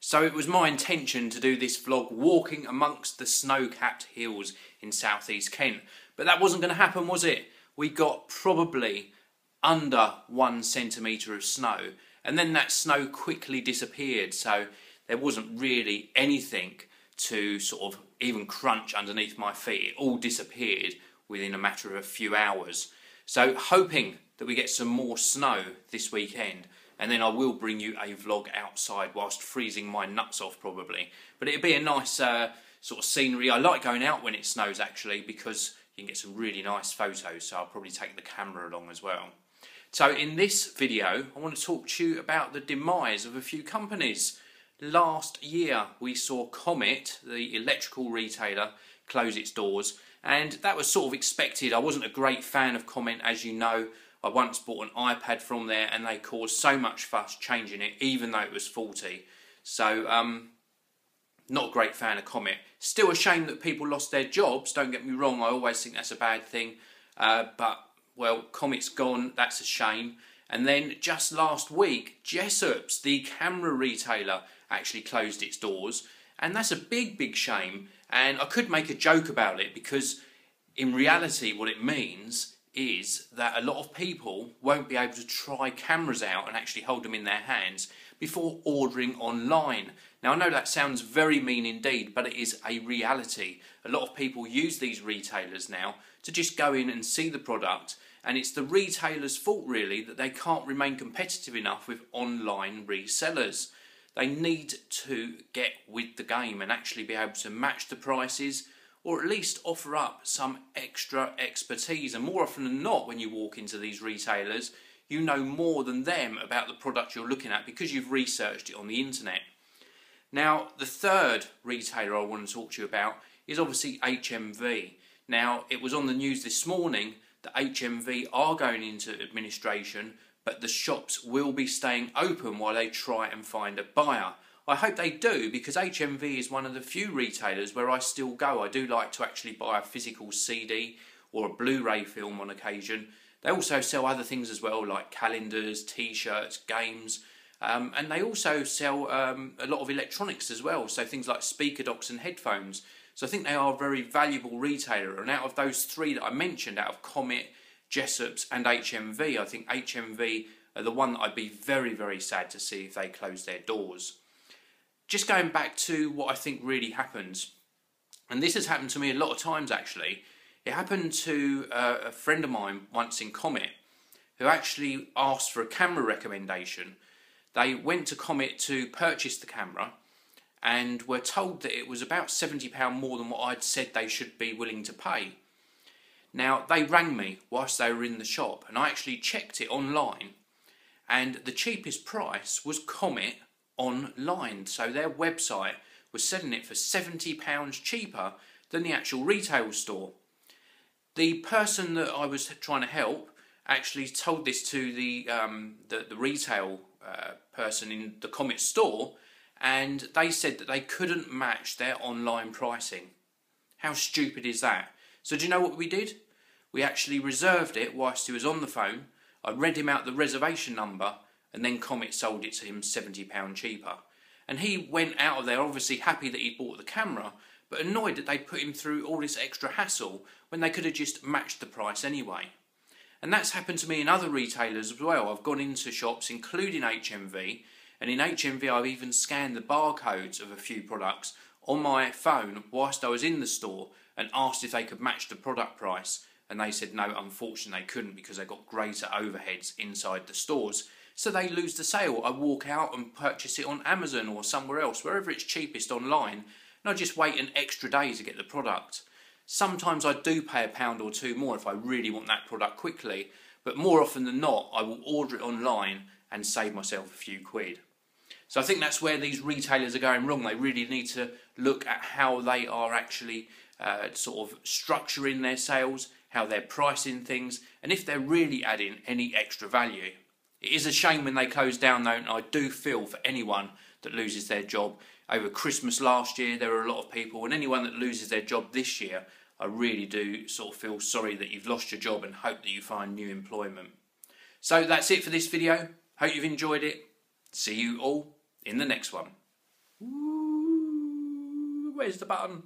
So it was my intention to do this vlog walking amongst the snow-capped hills in southeast Kent. But that wasn't going to happen, was it? We got probably under 1 centimetre of snow, and then that snow quickly disappeared, so there wasn't really anything to sort of even crunch underneath my feet. It all disappeared within a matter of a few hours. So hoping that we get some more snow this weekend, and then I will bring you a vlog outside whilst freezing my nuts off probably. But it'd be a nice sort of scenery. I like going out when it snows actually, because you can get some really nice photos, so I'll probably take the camera along as well. So in this video I want to talk to you about the demise of a few companies. Last year we saw Comet, the electrical retailer, close its doors, and that was sort of expected. I wasn't a great fan of Comet, as you know. I once bought an iPad from there and they caused so much fuss changing it, even though it was faulty. So not a great fan of Comet. Still a shame that people lost their jobs, don't get me wrong, I always think that's a bad thing, but well, Comet's gone, that's a shame. And then just last week, Jessops, the camera retailer, actually closed its doors, and that's a big shame. And I could make a joke about it, because in reality what it means is that a lot of people won't be able to try cameras out and actually hold them in their hands before ordering online. Now I know that sounds very mean indeed, but it is a reality. A lot of people use these retailers now to just go in and see the product, and it's the retailer's fault really that they can't remain competitive enough with online resellers. They need to get with the game and actually be able to match the prices, or at least offer up some extra expertise. And more often than not, when you walk into these retailers, you know more than them about the product you're looking at because you've researched it on the internet. Now, the third retailer I want to talk to you about is obviously HMV. Now, it was on the news this morning that HMV are going into administration, but the shops will be staying open while they try and find a buyer. I hope they do, because HMV is one of the few retailers where I still go. I do like to actually buy a physical CD or a Blu-ray film on occasion. They also sell other things as well, like calendars, t-shirts, games, and they also sell a lot of electronics as well, so things like speaker docks and headphones. So I think they are a very valuable retailer, and out of those three that I mentioned, out of Comet, Jessops and HMV, I think HMV are the one that I'd be very sad to see if they close their doors. Just going back to what I think really happens, and this has happened to me a lot of times actually. It happened to a friend of mine once in Comet, who actually asked for a camera recommendation. They went to Comet to purchase the camera and were told that it was about £70 more than what I'd said they should be willing to pay. Now, they rang me whilst they were in the shop, and I actually checked it online, and the cheapest price was Comet online. So their website was selling it for £70 cheaper than the actual retail store. The person that I was trying to help actually told this to the retail person in the Comet store, and they said that they couldn't match their online pricing. How stupid is that? So do you know what we did? We actually reserved it whilst he was on the phone. I read him out the reservation number, and then Comet sold it to him £70 cheaper. And he went out of there obviously happy that he'd bought the camera, but annoyed that they'd put him through all this extra hassle when they could have just matched the price anyway. And that's happened to me in other retailers as well. I've gone into shops, including HMV, and in HMV I've even scanned the barcodes of a few products on my phone whilst I was in the store and asked if they could match the product price, and they said no, unfortunately they couldn't, because they got greater overheads inside the stores. So they lose the sale. I walk out and purchase it on Amazon or somewhere else, wherever it's cheapest online, and I just wait an extra day to get the product. Sometimes I do pay £1 or £2 more if I really want that product quickly, but more often than not I will order it online and save myself a few quid. So I think that's where these retailers are going wrong. They really need to look at how they are actually sort of structuring their sales, how they're pricing things, and if they're really adding any extra value. It is a shame when they close down though, and I do feel for anyone that loses their job. Over Christmas last year there were a lot of people, and anyone that loses their job this year, I really do sort of feel sorry that you've lost your job and hope that you find new employment. So that's it for this video. Hope you've enjoyed it. See you all in the next one. Ooh, where's the button?